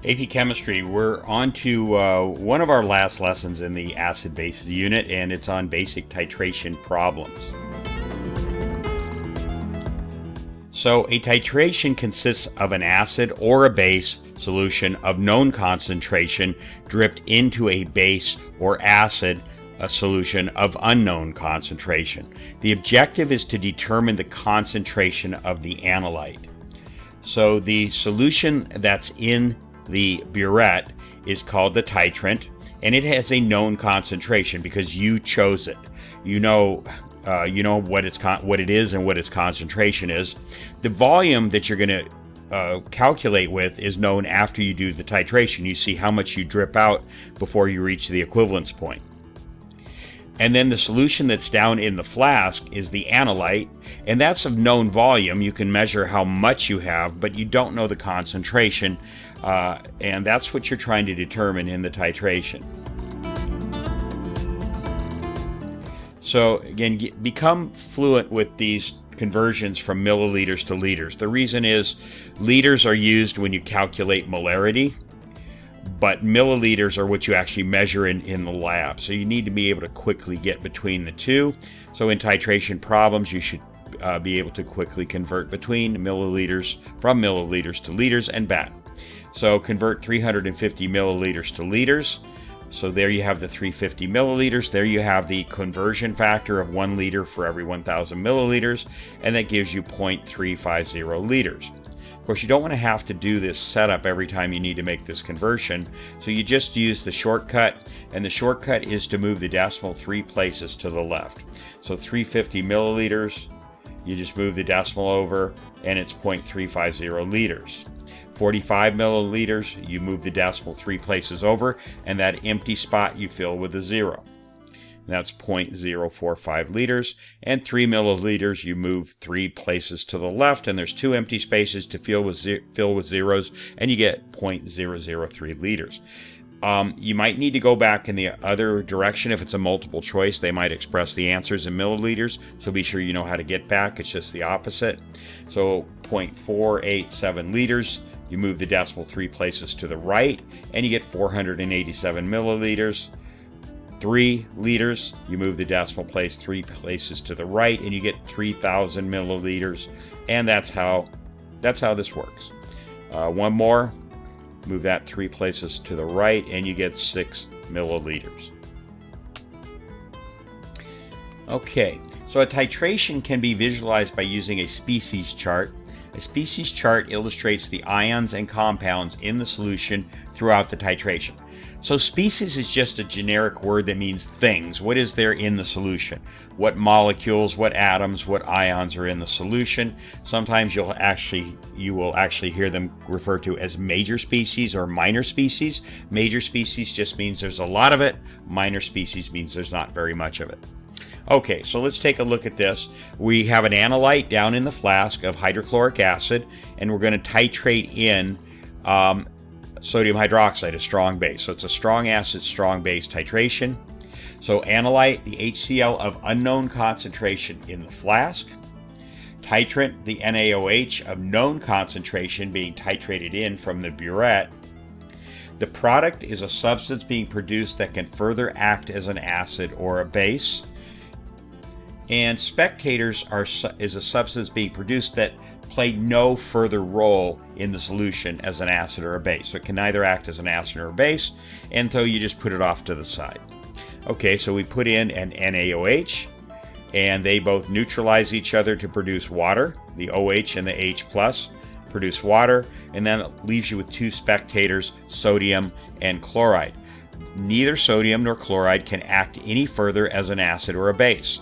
AP Chemistry, we're on to one of our last lessons in the acid-base unit, and it's on basic titration problems. So a titration consists of an acid or a base solution of known concentration dripped into a base or acid a solution of unknown concentration. The objective is to determine the concentration of the analyte. So the solution that's in the burette is called the titrant, and it has a known concentration because you chose it. You know what it is and what its concentration is. The volume that you're going to calculate with is known after you do the titration. You see how much you drip out before you reach the equivalence point. And then the solution that's down in the flask is the analyte, and that's of known volume. You can measure how much you have, but you don't know the concentration, and that's what you're trying to determine in the titration. So again, become fluent with these conversions from milliliters to liters. The reason is liters are used when you calculate molarity, but milliliters are what you actually measure in the lab. So you need to be able to quickly get between the two. So in titration problems, you should be able to quickly convert between milliliters, from milliliters to liters and back. So convert 350 milliliters to liters. So there you have the 350 milliliters. There you have the conversion factor of 1 liter for every 1,000 milliliters, and that gives you 0.350 liters. Of course, you don't want to have to do this setup every time you need to make this conversion, so you just use the shortcut, and the shortcut is to move the decimal 3 places to the left. So 350 milliliters, you just move the decimal over, and it's 0.350 liters. 45 milliliters, you move the decimal 3 places over, and that empty spot you fill with a 0. That's 0.045 liters. And 3 milliliters, you move 3 places to the left, and there's 2 empty spaces to fill with zeros, and you get 0.003 liters. You might need to go back in the other direction. If it's a multiple choice, they might express the answers in milliliters, so be sure you know how to get back. It's just the opposite. So 0.487 liters, you move the decimal 3 places to the right, and you get 487 milliliters. 3 liters, you move the decimal place 3 places to the right, and you get 3,000 milliliters. And that's how this works. One more, move that 3 places to the right, and you get 6 milliliters. Okay, so a titration can be visualized by using a species chart. A species chart illustrates the ions and compounds in the solution throughout the titration. So species is just a generic word that means things. What is there in the solution? What molecules, what atoms, what ions are in the solution? Sometimes you will actually hear them referred to as major species or minor species. Major species just means there's a lot of it. Minor species means there's not very much of it. Okay, so let's take a look at this. We have an analyte down in the flask of hydrochloric acid, and we're going to titrate in sodium hydroxide, a strong base. So it's a strong acid, strong base titration. So analyte, the HCl of unknown concentration in the flask. Titrant, the NaOH of known concentration being titrated in from the burette. The product is a substance being produced that can further act as an acid or a base. And spectators is a substance being produced that play no further role in the solution as an acid or a base. So it can neither act as an acid or a base, and so you just put it off to the side. Okay, so we put in an NaOH, and they both neutralize each other to produce water. The OH and the H plus produce water, and then it leaves you with 2 spectators, sodium and chloride. Neither sodium nor chloride can act any further as an acid or a base.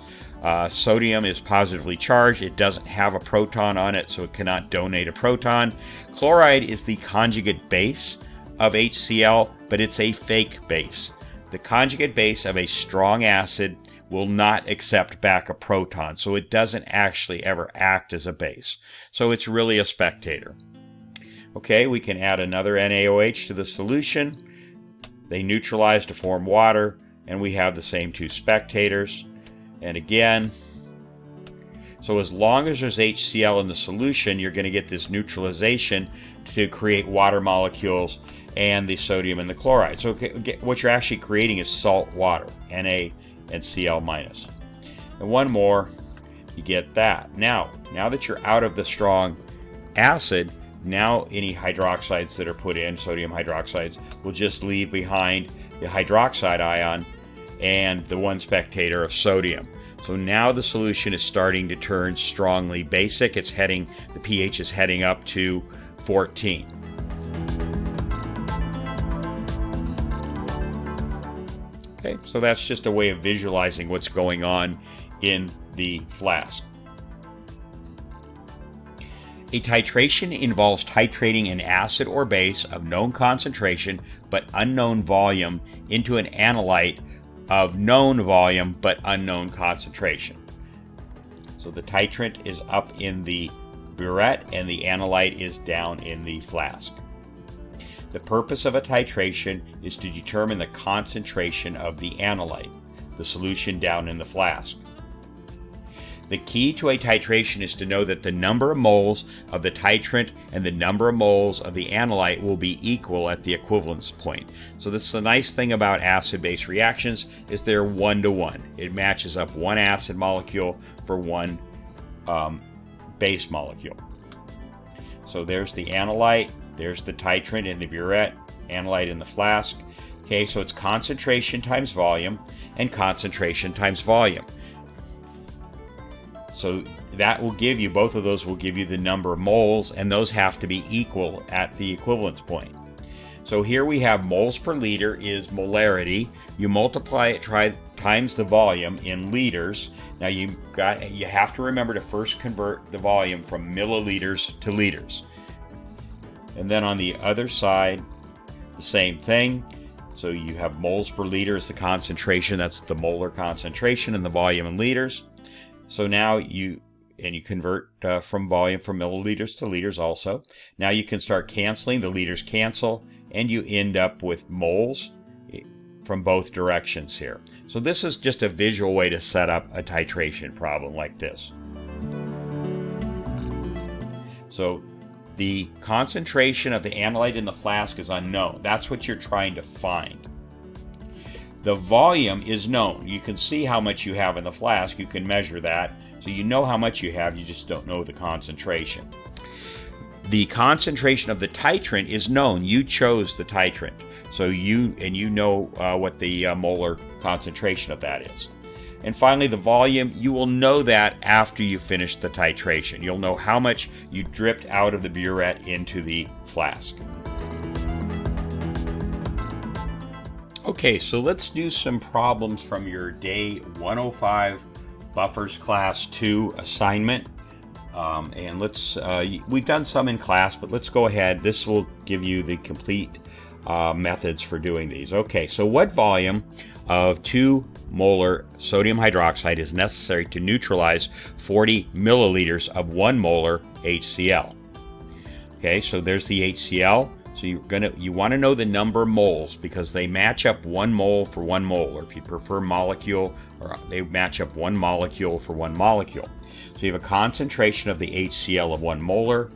Sodium is positively charged. It doesn't have a proton on it, so it cannot donate a proton. Chloride is the conjugate base of HCl, but it's a fake base. The conjugate base of a strong acid will not accept back a proton, so it doesn't actually ever act as a base. So it's really a spectator. Okay, we can add another NaOH to the solution. They neutralize to form water, and we have the same 2 spectators. And again, so as long as there's HCl in the solution, you're going to get this neutralization to create water molecules, and the sodium and the chloride. So what you're actually creating is salt water, Na and Cl minus. And one more, you get that. Now that you're out of the strong acid, now any hydroxides that are put in, sodium hydroxides, will just leave behind the hydroxide ion and the one spectator of sodium. So now the solution is starting to turn strongly basic. The pH is heading up to 14. Okay, so that's just a way of visualizing what's going on in the flask. A titration involves titrating an acid or base of known concentration but unknown volume into an analyte of known volume but unknown concentration. So the titrant is up in the burette and the analyte is down in the flask. The purpose of a titration is to determine the concentration of the analyte, the solution down in the flask. The key to a titration is to know that the number of moles of the titrant and the number of moles of the analyte will be equal at the equivalence point. So this is the nice thing about acid-base reactions, is they're 1-to-1. It matches up one acid molecule for one base molecule. So there's the analyte, there's the titrant in the burette, analyte in the flask. Okay, so it's concentration times volume and concentration times volume. So that will give you, both of those will give you the number of moles, and those have to be equal at the equivalence point. So here we have moles per liter is molarity. You multiply it times the volume in liters. Now you have to remember to first convert the volume from milliliters to liters. And then on the other side, the same thing. So you have moles per liter is the concentration, that's the molar concentration, and the volume in liters. So now you convert from volume from milliliters to liters also. Now you can start canceling, the liters cancel, and you end up with moles from both directions here. So this is just a visual way to set up a titration problem like this. So the concentration of the analyte in the flask is unknown. That's what you're trying to find. The volume is known. You can see how much you have in the flask. You can measure that. So you know how much you have, you just don't know the concentration. The concentration of the titrant is known. You chose the titrant. So you know what the molar concentration of that is. And finally, the volume, you will know that after you finish the titration. You'll know how much you dripped out of the burette into the flask. Okay, so let's do some problems from your day 105 Buffers Class 2 assignment. And we've done some in class, but let's go ahead. This will give you the complete methods for doing these. Okay, so what volume of 2 molar sodium hydroxide is necessary to neutralize 40 milliliters of 1 molar HCl? Okay, so there's the HCl. So you want to know the number of moles because they match up 1 mole for 1 mole, or if you prefer molecule, or they match up 1 molecule for 1 molecule. So you have a concentration of the HCl of 1 molar.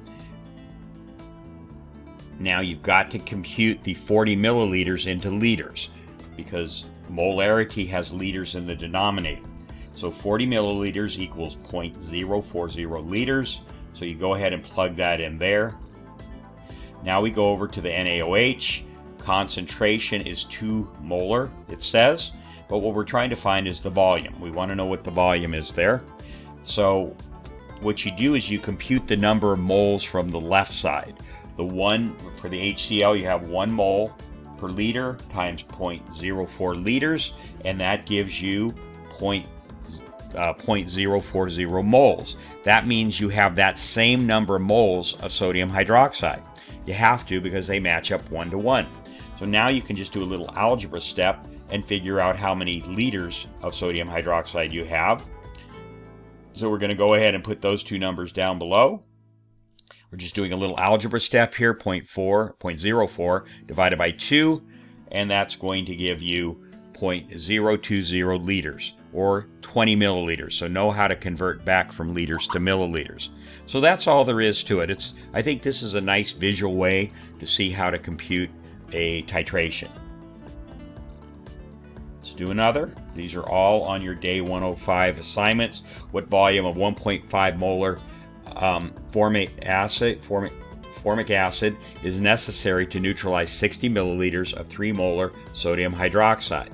Now you've got to compute the 40 milliliters into liters because molarity has liters in the denominator. So 40 milliliters equals 0.040 liters. So you go ahead and plug that in there. Now we go over to the NaOH. Concentration is 2 molar, it says, but what we're trying to find is the volume. We want to know what the volume is there. So what you do is you compute the number of moles from the left side. The one for the HCl, you have 1 mole per liter times 0.040 liters, and that gives you 0.040 moles. That means you have that same number of moles of sodium hydroxide. You have to because they match up 1-to-1. So now you can just do a little algebra step and figure out how many liters of sodium hydroxide you have. So we're going to go ahead and put those two numbers down below. We're just doing a little algebra step here, 0.04 divided by 2, and that's going to give you 0.020 liters, or 20 milliliters. So know how to convert back from liters to milliliters. So that's all there is to it. I think this is a nice visual way to see how to compute a titration. Let's do another. These are all on your day 105 assignments. What volume of 1.5 molar formic acid is necessary to neutralize 60 milliliters of 3 molar sodium hydroxide?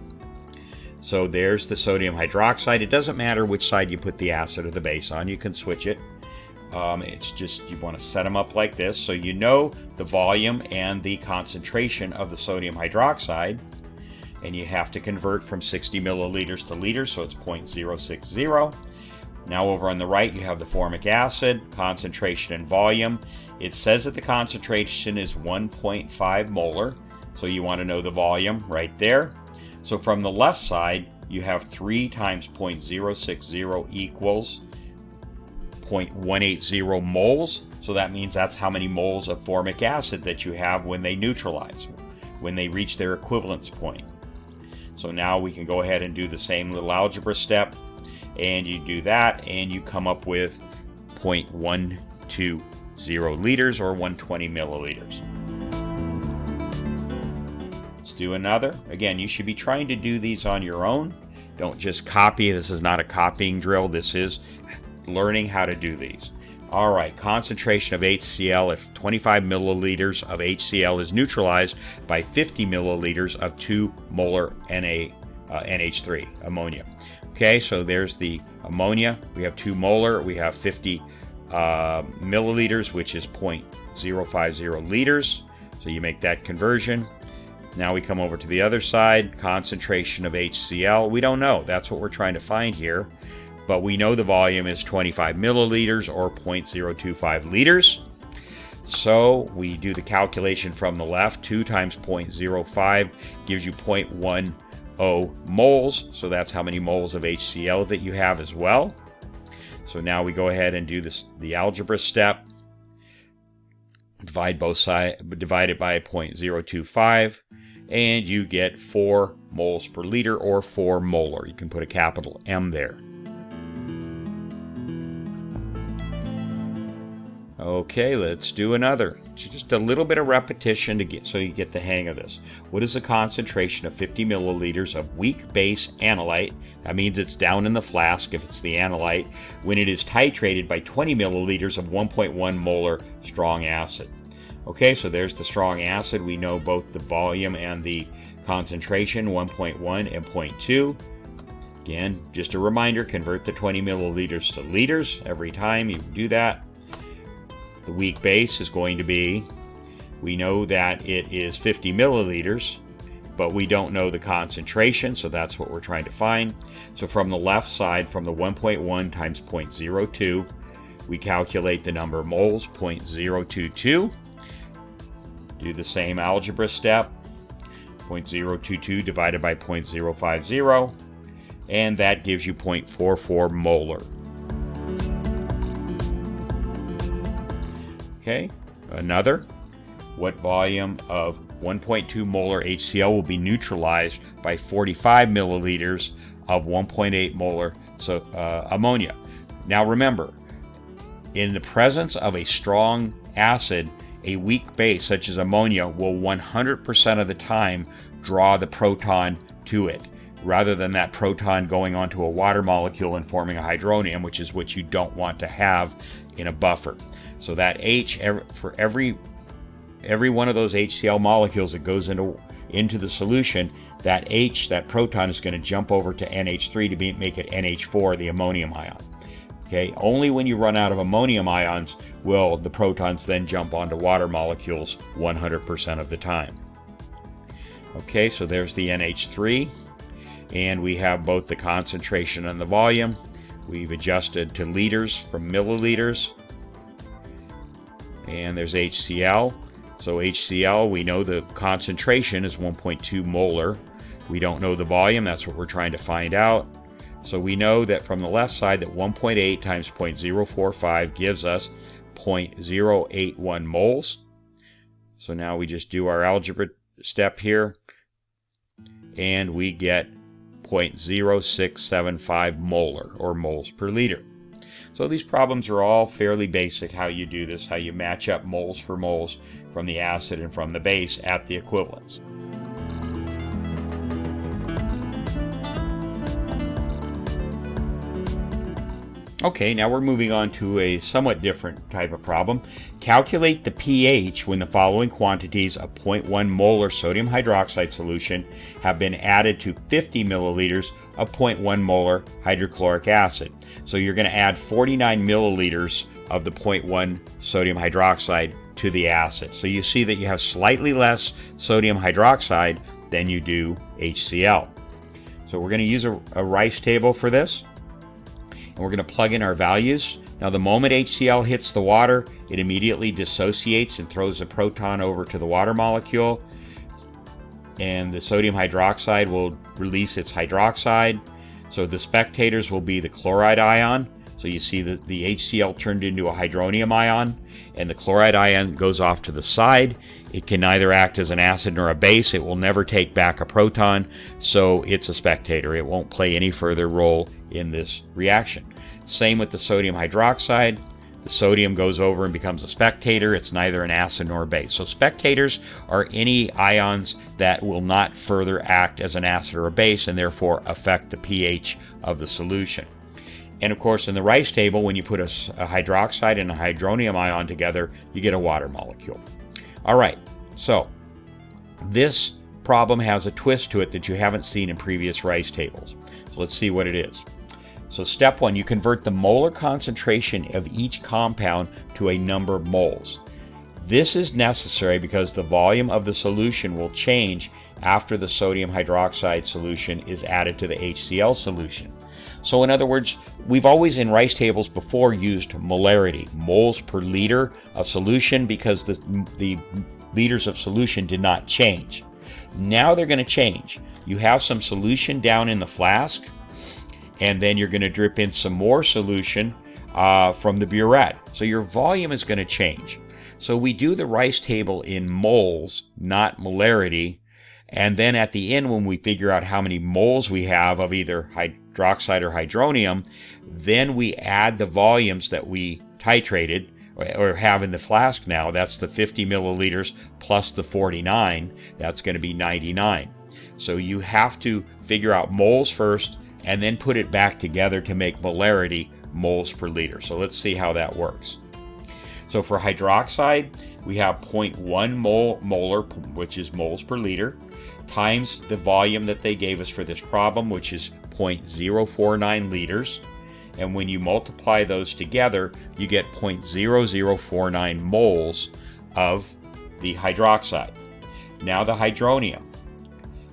So there's the sodium hydroxide. It doesn't matter which side you put the acid or the base on. You can switch it. It's just you want to set them up like this so you know the volume and the concentration of the sodium hydroxide, and you have to convert from 60 milliliters to liters, so it's 0.060. Now over on the right you have the formic acid, concentration and volume. It says that the concentration is 1.5 molar, so you want to know the volume right there. So from the left side you have 3 times 0.060 equals 0.180 moles. So that means that's how many moles of formic acid that you have when they neutralize, when they reach their equivalence point. So now we can go ahead and do the same little algebra step, and you do that and you come up with 0.120 liters or 120 milliliters. Let's do another. Again, you should be trying to do these on your own. Don't just copy. This is not a copying drill. This is learning how to do these. All right, concentration of HCl. If 25 milliliters of HCl is neutralized by 50 milliliters of 2 molar NH3, ammonia. Okay, so there's the ammonia. We have 2 molar. We have 50 milliliters, which is 0.050 liters. So you make that conversion. Now we come over to the other side. Concentration of HCl. We don't know. That's what we're trying to find here. But we know the volume is 25 milliliters or 0.025 liters. So we do the calculation from the left. 2 times 0.05 gives you 0.10 moles. So that's how many moles of HCl that you have as well. So now we go ahead and do the algebra step. Divide both sides, divide it by 0.025, and you get 4 moles per liter or 4 molar. You can put a capital M there. Okay, let's do another. Just a little bit of repetition so you get the hang of this. What is the concentration of 50 milliliters of weak base analyte? That means it's down in the flask if it's the analyte, when it is titrated by 20 milliliters of 1.1 molar strong acid. Okay, so there's the strong acid. We know both the volume and the concentration, 1.1 and 0.2. Again, just a reminder, convert the 20 milliliters to liters every time you do that. The weak base is going to be, we know that it is 50 milliliters, but we don't know the concentration, so that's what we're trying to find. So from the left side, from the 1.1 times 0.02, we calculate the number of moles, 0.022. Do the same algebra step, 0.022 divided by 0.050, and that gives you 0.44 molar. Okay, another. What volume of 1.2 molar HCl will be neutralized by 45 milliliters of 1.8 molar ammonia? Now remember, in the presence of a strong acid, a weak base such as ammonia will 100% of the time draw the proton to it, rather than that proton going onto a water molecule and forming a hydronium, which is what you don't want to have in a buffer. So that H, for every one of those HCl molecules that goes into the solution, that H, that proton, is going to jump over to NH3 to make it NH4, the ammonium ion. Okay, only when you run out of ammonium ions will the protons then jump onto water molecules 100% of the time. Okay, so there's the NH3, and we have both the concentration and the volume. We've adjusted to liters from milliliters. And there's HCl. So HCl, we know the concentration is 1.2 molar. We don't know the volume. That's what we're trying to find out. So we know that from the left side that 1.8 times 0.045 gives us 0.081 moles. So now we just do our algebra step here, and we get 0.0675 molar or moles per liter. So these problems are all fairly basic, how you do this, how you match up moles for moles from the acid and from the base at the equivalents. Okay, now we're moving on to a somewhat different type of problem. Calculate the pH when the following quantities of 0.1 molar sodium hydroxide solution have been added to 50 milliliters of 0.1 molar hydrochloric acid. So you're going to add 49 milliliters of the 0.1 sodium hydroxide to the acid. So you see that you have slightly less sodium hydroxide than you do HCl. So we're going to use a Rice table for this. And we're going to plug in our values. Now the moment HCl hits the water, it immediately dissociates and throws a proton over to the water molecule. And the sodium hydroxide will release its hydroxide. So the spectators will be the chloride ion. So you see that the HCl turned into a hydronium ion, and the chloride ion goes off to the side. It can neither act as an acid nor a base. It will never take back a proton, so it's a spectator. It won't play any further role in this reaction. Same with the sodium hydroxide. The sodium goes over and becomes a spectator. It's neither an acid nor a base. So spectators are any ions that will not further act as an acid or a base and therefore affect the pH of the solution. And of course, in the Rice table, when you put a hydroxide and a hydronium ion together, you get a water molecule. All right, so this problem has a twist to it that you haven't seen in previous Rice tables. So let's see what it is. So step one, you convert the molar concentration of each compound to a number of moles. This is necessary because the volume of the solution will change after the sodium hydroxide solution is added to the HCl solution. So in other words, we've always in Rice tables before used molarity, moles per liter of solution, because the liters of solution did not change. Now they're going to change. You have some solution down in the flask, and then you're going to drip in some more solution from the burette. So your volume is going to change. So we do the Rice table in moles, not molarity. And then at the end, when we figure out how many moles we have of either hydroxide or hydronium, then we add the volumes that we titrated or have in the flask now. That's the 50 milliliters plus the 49. That's going to be 99. So you have to figure out moles first and then put it back together to make molarity, moles per liter. So let's see how that works. So for hydroxide, we have 0.1 molar, which is moles per liter, times the volume that they gave us for this problem, which is 0.049 liters. And when you multiply those together, you get 0.0049 moles of the hydroxide. Now the hydronium.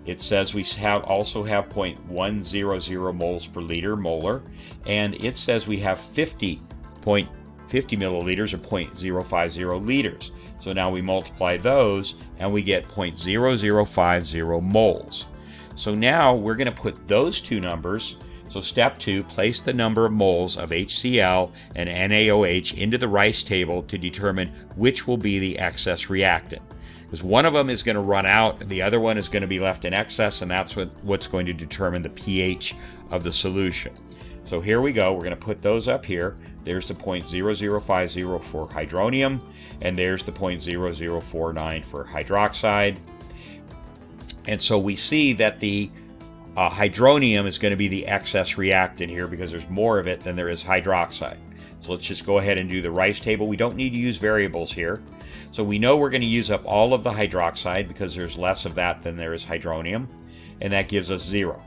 It says we also have 0.100 moles per liter, molar, and it says we have 50 milliliters or 0.050 liters. So now we multiply those and we get 0.0050 moles. So now we're going to put those two numbers. So step two, place the number of moles of HCl and NaOH into the Rice table to determine which will be the excess reactant. Because one of them is going to run out, the other one is going to be left in excess, and that's what's going to determine the pH of the solution. So here we go. We're going to put those up here. There's the 0.0050 for hydronium, and there's the 0.0049 for hydroxide. And so we see that the hydronium is going to be the excess reactant here because there's more of it than there is hydroxide. So let's just go ahead and do the Rice table. We don't need to use variables here. So we know we're going to use up all of the hydroxide because there's less of that than there is hydronium, and that gives us 0.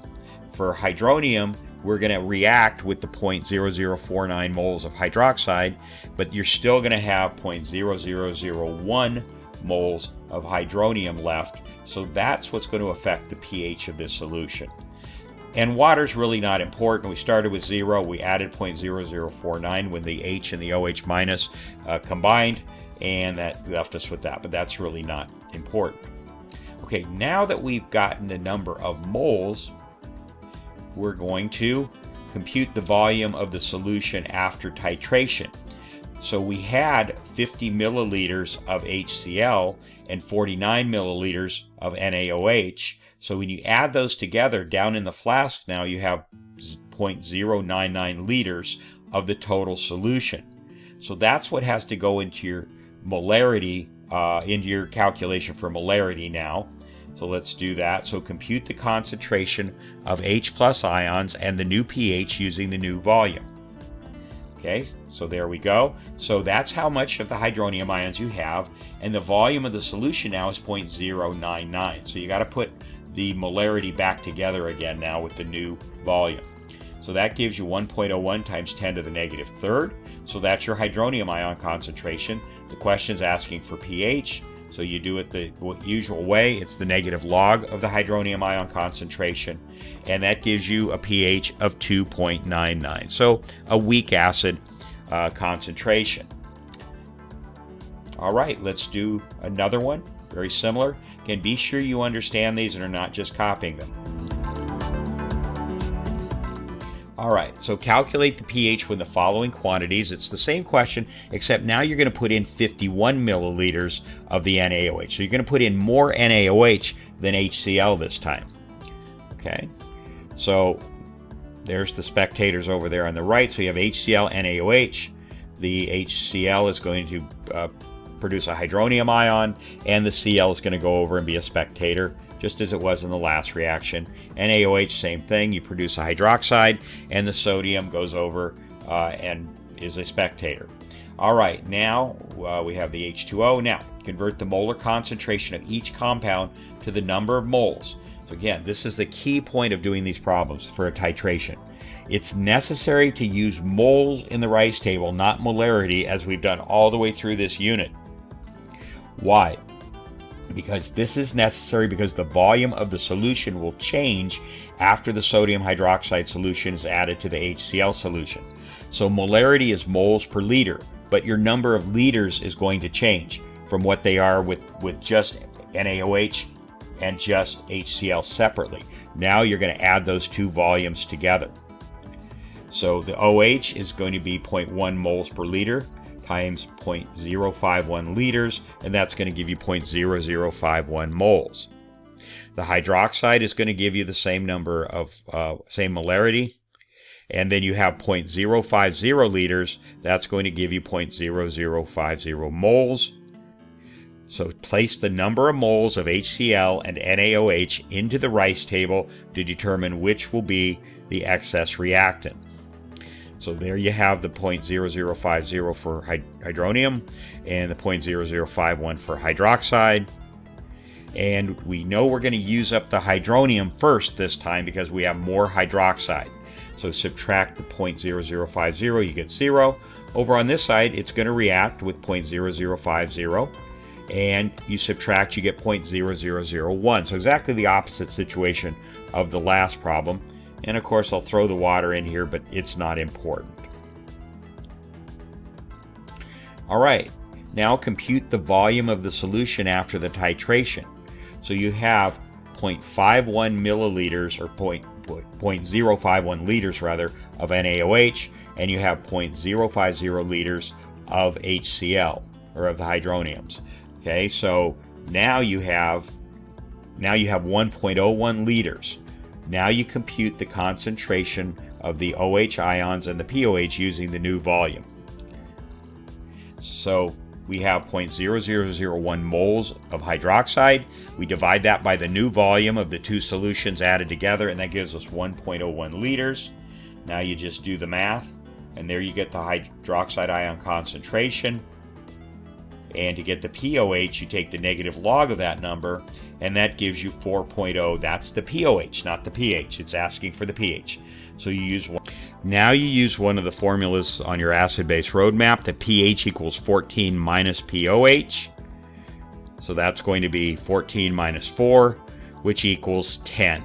For hydronium, we're going to react with the 0.0049 moles of hydroxide, but you're still going to have 0.0001 moles of hydronium left. So that's what's going to affect the pH of this solution. And water's really not important. We started with 0. We added 0.0049 when the H and the OH minus combined, and that left us with that. But that's really not important. Okay, now that we've gotten the number of moles, we're going to compute the volume of the solution after titration. So we had 50 milliliters of HCl and 49 milliliters of NaOH. So when you add those together down in the flask now, you have 0.099 liters of the total solution. So that's what has to go into your molarity, into your calculation for molarity now. So let's do that. So compute the concentration of H+ ions and the new pH using the new volume. Okay, so there we go. So that's how much of the hydronium ions you have, and the volume of the solution now is 0.099. So you got to put the molarity back together again now with the new volume. So that gives you 1.01 times 10 to the negative third. So that's your hydronium ion concentration. The question's asking for pH. So you do it the usual way. It's the negative log of the hydronium ion concentration, and that gives you a pH of 2.99. So a weak acid concentration. All right, let's do another one, very similar. Again, be sure you understand these and are not just copying them. All right, so calculate the pH with the following quantities. It's the same question, except now you're going to put in 51 milliliters of the NaOH. So you're going to put in more NaOH than HCl this time. Okay, so there's the spectators over there on the right. So you have HCl, NaOH. The HCl is going to produce a hydronium ion, and the Cl is going to go over and be a spectator, just as it was in the last reaction. NaOH, same thing. You produce a hydroxide, and the sodium goes over and is a spectator. All right, now we have the H2O. Now, convert the molar concentration of each compound to the number of moles. So again, this is the key point of doing these problems for a titration. It's necessary to use moles in the Rice table, not molarity, as we've done all the way through this unit. Why? Because this is necessary because the volume of the solution will change after the sodium hydroxide solution is added to the HCl solution. So molarity is moles per liter, but your number of liters is going to change from what they are with just NaOH and just HCl separately. Now you're going to add those two volumes together. So the OH is going to be 0.1 moles per liter times 0.051 liters, and that's going to give you 0.0051 moles. The hydroxide is going to give you the same number of same molarity, and then you have 0.050 liters. That's going to give you 0.0050 moles. So place the number of moles of HCl and NaOH into the Rice table to determine which will be the excess reactant. So there you have the 0.0050 for hydronium and the 0.0051 for hydroxide. And we know we're going to use up the hydronium first this time because we have more hydroxide. So subtract the 0.0050, you get 0. Over on this side, it's going to react with 0.0050. And you subtract, you get 0.0001. So exactly the opposite situation of the last problem. And of course, I'll throw the water in here, but it's not important. All right, now compute the volume of the solution after the titration. So you have 0.51 milliliters, or 0.051 liters rather, of NaOH, and you have 0.050 liters of HCl, or of the hydroniums. Okay, so now you have 1.01 liters. Now you compute the concentration of the OH ions and the POH using the new volume. So we have 0.0001 moles of hydroxide. We divide that by the new volume of the two solutions added together, and that gives us 1.01 liters. Now you just do the math, and there you get the hydroxide ion concentration. And to get the POH, you take the negative log of that number, and that gives you 4.0. That's the POH, not the pH. It's asking for the pH. So you use one. Now you use one of the formulas on your acid-base roadmap. The pH equals 14 minus POH. So that's going to be 14 minus 4, which equals 10.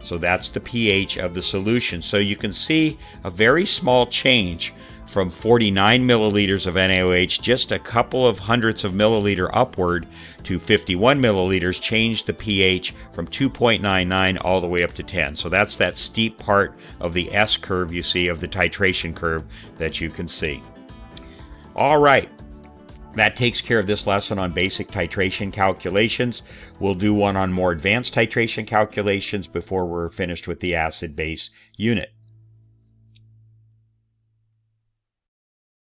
So that's the pH of the solution. So you can see a very small change from 49 milliliters of NaOH, just a couple of hundredths of milliliter upward, to 51 milliliters, changed the pH from 2.99 all the way up to 10. So that's that steep part of the S curve you see of the titration curve that you can see. All right, that takes care of this lesson on basic titration calculations. We'll do one on more advanced titration calculations before we're finished with the acid-base unit.